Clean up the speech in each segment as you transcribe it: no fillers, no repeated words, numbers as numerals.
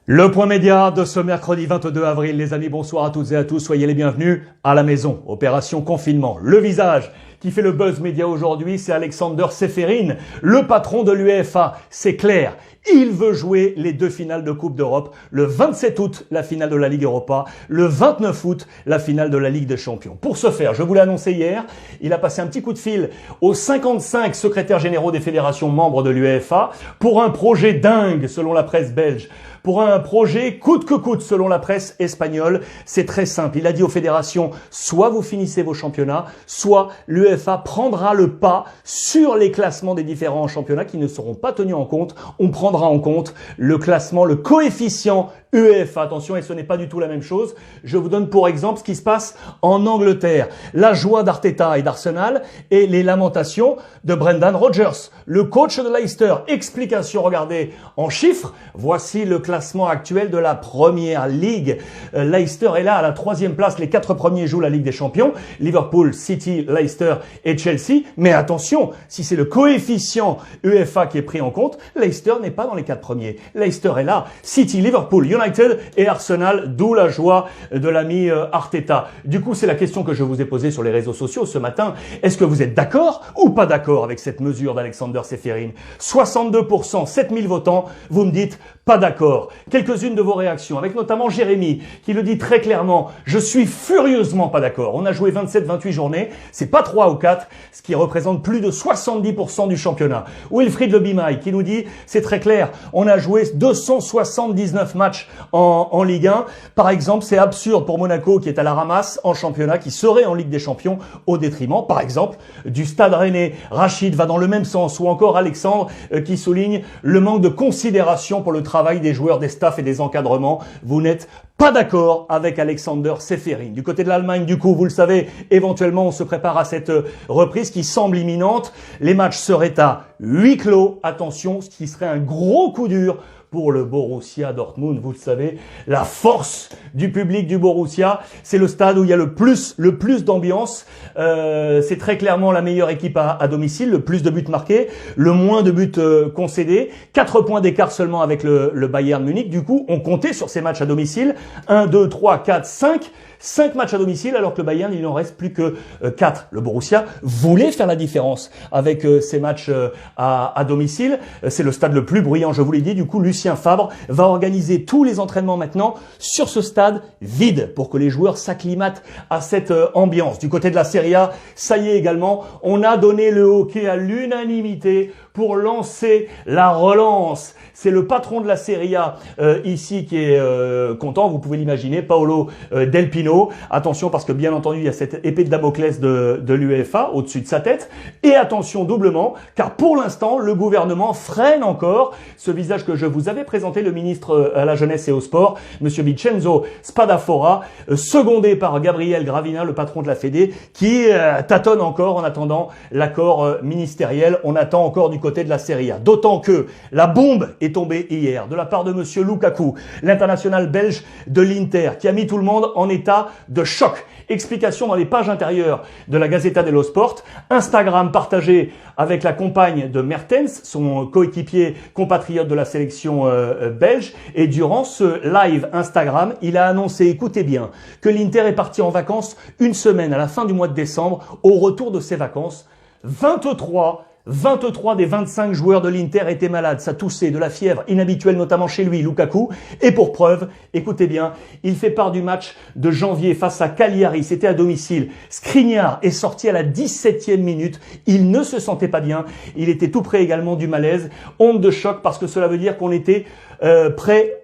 Le point média de ce mercredi 22 avril, les amis, bonsoir à toutes et à tous, soyez les bienvenus à la maison. Opération confinement, le visage qui fait le buzz média aujourd'hui, c'est Alexander Čeferin, le patron de l'UEFA. C'est clair, il veut jouer les deux finales de Coupe d'Europe. Le 27 août, la finale de la Ligue Europa. Le 29 août, la finale de la Ligue des Champions. Pour ce faire, je vous l'ai annoncé hier, il a passé un petit coup de fil aux 55 secrétaires généraux des fédérations membres de l'UEFA pour un projet dingue, selon la presse belge. Pour un projet coûte que coûte, selon la presse espagnole. C'est très simple. Il a dit aux fédérations, soit vous finissez vos championnats, soit l'UEFA prendra le pas sur les classements des différents championnats qui ne seront pas tenus en compte. On prendra en compte le classement, le coefficient UEFA. Attention, et ce n'est pas du tout la même chose. Je vous donne pour exemple ce qui se passe en Angleterre. La joie d'Arteta et d'Arsenal et les lamentations de Brendan Rodgers, le coach de Leicester. Explication, regardez en chiffres. Voici le classement actuel de la Première Ligue. Leicester est là à la 3e place. Les 4 premiers jouent la Ligue des Champions. Liverpool, City, Leicester et Chelsea. Mais attention, si c'est le coefficient UEFA qui est pris en compte, Leicester n'est pas dans les 4 premiers. Leicester est là. City, Liverpool, United et Arsenal, d'où la joie de l'ami Arteta. Du coup, c'est la question que je vous ai posée sur les réseaux sociaux ce matin. Est-ce que vous êtes d'accord ou pas d'accord avec cette mesure d'Alexander Čeferin? 62%, 7000 votants, vous me dites pas d'accord. Quelques-unes de vos réactions, avec notamment Jérémy, qui le dit très clairement, je suis furieusement pas d'accord. On a joué 27-28 journées, c'est pas 3 ou 4, ce qui représente plus de 70% du championnat. Wilfried Le Bimaï, qui nous dit, c'est très clair, on a joué 279 matchs en Ligue 1. Par exemple, c'est absurde pour Monaco, qui est à la ramasse en championnat, qui serait en Ligue des Champions, au détriment, par exemple, du Stade Rennais. Rachid va dans le même sens, ou encore Alexandre, qui souligne le manque de considération pour le travail des joueurs, des staffs et des encadrements. Vous n'êtes pas d'accord avec Alexander Čeferin. Du côté de l'Allemagne, du coup, vous le savez, éventuellement, on se prépare à cette reprise qui semble imminente. Les matchs seraient à huis clos. Attention, ce qui serait un gros coup dur pour le Borussia Dortmund. Vous le savez, la force du public du Borussia, c'est le stade où il y a le plus d'ambiance. C'est très clairement la meilleure équipe à domicile, le plus de buts marqués, le moins de buts concédés, 4 points d'écart seulement avec le Bayern Munich. Du coup, on comptait sur ces matchs à domicile. 1, 2, 3, 4, 5. 5 matchs à domicile, alors que le Bayern, il n'en reste plus que 4. Le Borussia voulait faire la différence avec ces matchs à domicile. C'est le stade le plus bruyant, je vous l'ai dit. Du coup, Lucien Favre va organiser tous les entraînements maintenant sur ce stade vide pour que les joueurs s'acclimatent à cette ambiance. Du côté de la Serie A, ça y est également, on a donné le hockey à l'unanimité pour lancer la relance. C'est le patron de la Serie A ici qui est content, vous pouvez l'imaginer, Paolo Del Pino. Attention parce que bien entendu, il y a cette épée de Damoclès de l'UEFA au-dessus de sa tête. Et attention doublement, car pour l'instant, le gouvernement freine encore ce visage que je vous avais présenté, le ministre à la jeunesse et au sport, monsieur Vincenzo Spadafora, secondé par Gabriel Gravina, le patron de la Fédé, qui tâtonne encore en attendant l'accord ministériel. On attend encore du côté de la Serie A. D'autant que la bombe est tombée hier de la part de monsieur Lukaku, l'international belge de l'Inter, qui a mis tout le monde en état de choc. Explication dans les pages intérieures de la Gazzetta dello Sport. Instagram partagé avec la compagne de Mertens, son coéquipier compatriote de la sélection belge. Et durant ce live Instagram, il a annoncé, écoutez bien, que l'Inter est parti en vacances une semaine à la fin du mois de décembre. Au retour de ses vacances, 23 des 25 joueurs de l'Inter étaient malades, ça toussait, de la fièvre inhabituelle notamment chez lui, Lukaku. Et pour preuve, écoutez bien, il fait part du match de janvier face à Cagliari, c'était à domicile. Skriniar est sorti à la 17e minute, il ne se sentait pas bien, il était tout près également du malaise. Onde de choc parce que cela veut dire qu'on était prêt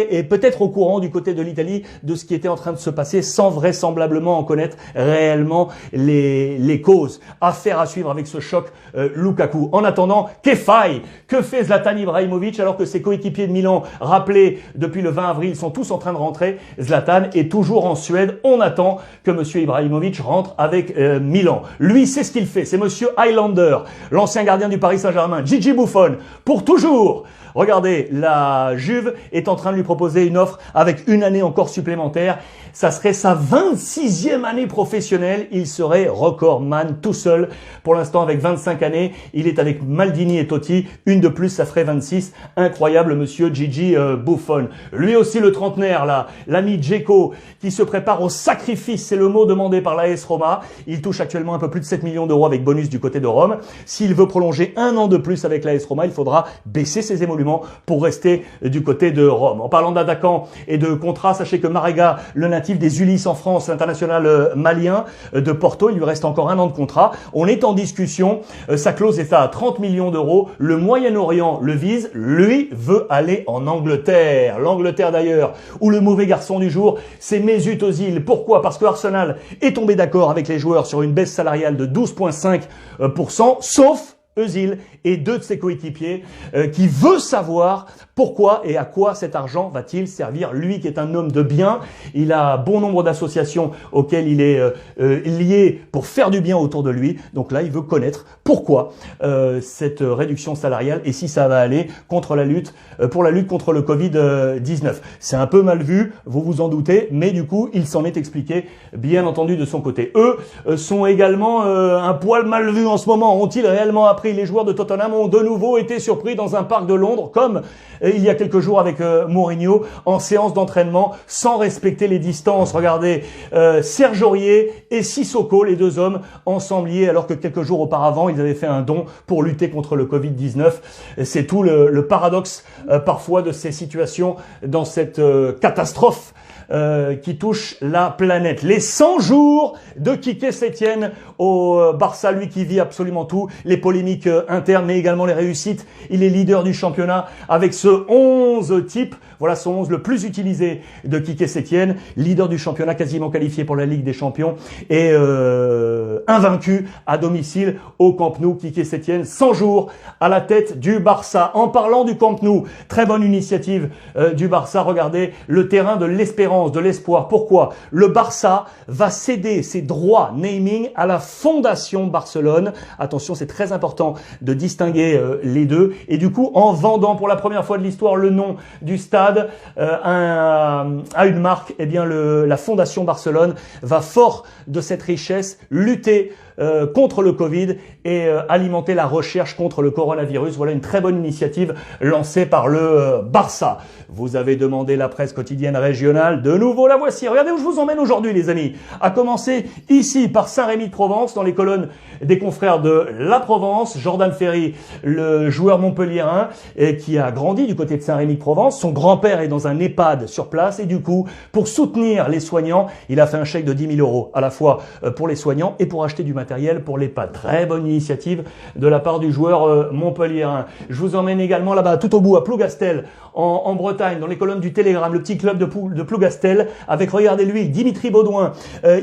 et peut-être au courant du côté de l'Italie de ce qui était en train de se passer sans vraisemblablement en connaître réellement les causes. Affaire à suivre avec ce choc Lukaku. En attendant, que fait Zlatan Ibrahimovic alors que ses coéquipiers de Milan, rappelés depuis le 20 avril, sont tous en train de rentrer? Zlatan est toujours en Suède. On attend que monsieur Ibrahimovic rentre avec Milan. Lui, c'est ce qu'il fait. C'est monsieur Highlander, l'ancien gardien du Paris Saint-Germain, Gigi Buffon, pour toujours. Regardez, la la Juve est en train de lui proposer une offre avec une année encore supplémentaire. Ça serait sa 26e année professionnelle. Il serait recordman tout seul. Pour l'instant, avec 25 années, il est avec Maldini et Totti. Une de plus, ça ferait 26. Incroyable, monsieur Gigi Buffon. Lui aussi, le trentenaire, là, l'ami Dzeko, qui se prépare au sacrifice. C'est le mot demandé par l'AS Roma. Il touche actuellement un peu plus de 7 millions d'euros avec bonus du côté de Rome. S'il veut prolonger un an de plus avec l'AS Roma, il faudra baisser ses émoluments pour rester du côté de Rome. En parlant d'attaquants et de contrats, sachez que Marega, le natif des Ulysses en France, l'international malien de Porto, il lui reste encore un an de contrat. On est en discussion. Sa clause est à 30 millions d'euros. Le Moyen-Orient le vise. Lui veut aller en Angleterre. L'Angleterre d'ailleurs, où le mauvais garçon du jour, c'est Mesut Özil. Pourquoi? Parce que Arsenal est tombé d'accord avec les joueurs sur une baisse salariale de 12,5%, sauf Özil et deux de ses coéquipiers qui veut savoir pourquoi et à quoi cet argent va-t-il servir. Lui qui est un homme de bien, il a bon nombre d'associations auxquelles il est lié pour faire du bien autour de lui. Donc là, il veut connaître pourquoi cette réduction salariale et si ça va aller contre la lutte pour la lutte contre le Covid-19. C'est un peu mal vu, vous vous en doutez, mais du coup, il s'en est expliqué bien entendu de son côté. Eux sont également un poil mal vus en ce moment. Ont-ils réellement appris? Les joueurs de Tottenham ont de nouveau été surpris dans un parc de Londres, comme il y a quelques jours avec Mourinho, en séance d'entraînement, sans respecter les distances. Regardez, Serge Aurier et Sissoko, les deux hommes, ensemble liés, alors que quelques jours auparavant, ils avaient fait un don pour lutter contre le Covid-19. C'est tout le paradoxe parfois de ces situations dans cette catastrophe qui touche la planète. Les 100 jours de Quique Setién au Barça, lui qui vit absolument tout, les polémiques internes, mais également les réussites. Il est leader du championnat avec ce 11 type. Voilà son 11 le plus utilisé de Quique Setién, leader du championnat, quasiment qualifié pour la Ligue des Champions et invaincu à domicile au Camp Nou. Quique Setién, 100 jours à la tête du Barça. En parlant du Camp Nou, très bonne initiative du Barça. Regardez le terrain de l'espérance, de l'espoir. Pourquoi? Le Barça va céder ses droits naming à la Fondation Barcelone. Attention, c'est très important de distinguer les deux. Et du coup, en vendant pour la première fois de l'histoire le nom du stade à une marque, eh bien la Fondation Barcelone va, fort de cette richesse, lutter contre le Covid et alimenter la recherche contre le coronavirus. Voilà une très bonne initiative lancée par le Barça. Vous avez demandé la presse quotidienne régionale. De nouveau, la voici. Regardez où je vous emmène aujourd'hui, les amis. À commencer ici par Saint-Rémy-de-Provence, dans les colonnes des confrères de La Provence. Jordan Ferry, le joueur montpelliérain, qui a grandi du côté de Saint-Rémy-de-Provence. Son grand-père est dans un EHPAD sur place et du coup, pour soutenir les soignants, il a fait un chèque de 10 000 euros, à la fois pour les soignants et pour acheter du matériel pour l'EHPAD. Très bonne initiative de la part du joueur montpelliérain. Je vous emmène également là-bas, tout au bout, à Plougastel, en Bretagne, dans les colonnes du Télégramme, le petit club de Plougastel, avec, regardez-lui, Dimitri Baudouin.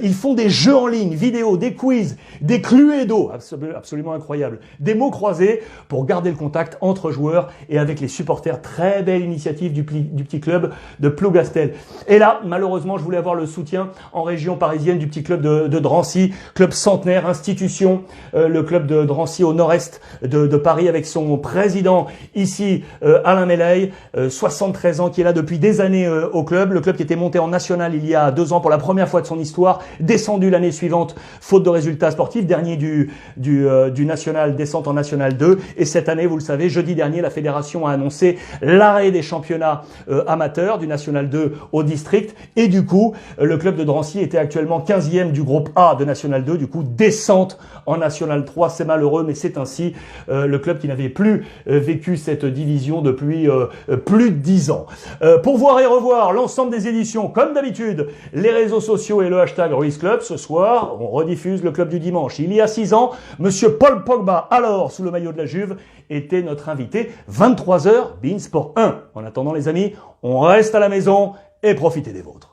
Ils font des jeux en ligne, vidéo, des quiz, des cluedo, absolument incroyable, des mots croisés pour garder le contact entre joueurs et avec les supporters. Très belle initiative du petit club de Plougastel. Et là, malheureusement, je voulais avoir le soutien en région parisienne du petit club de Drancy, club centenaire, institution, le club de Drancy au nord-est de Paris, avec son président ici, Alain Meleil, 73 ans, qui est là depuis des années au club. Le club qui était monté en national il y a 2 ans pour la première fois de son histoire, descendu l'année suivante, faute de résultats sportifs, dernier du national, descente en national 2. Et cette année, vous le savez, jeudi dernier, la fédération a annoncé l'arrêt des championnats amateurs du national 2 au district. Et du coup, le club de Drancy était actuellement 15e du groupe A de national 2. Du coup, descente en national 3. C'est malheureux, mais c'est ainsi. Le club qui n'avait plus vécu cette division depuis plus de 10 ans. Pour voir et revoir l'ensemble des éditions, comme d'habitude, les réseaux sociaux et le hashtag Ruiz Club. Ce soir, on rediffuse le club du dimanche. Il y a 6 ans, monsieur Paul Pogba, alors sous le maillot de la Juve, était notre invité. 23h, beIN Sport 1. En attendant, les amis, on reste à la maison et profitez des vôtres.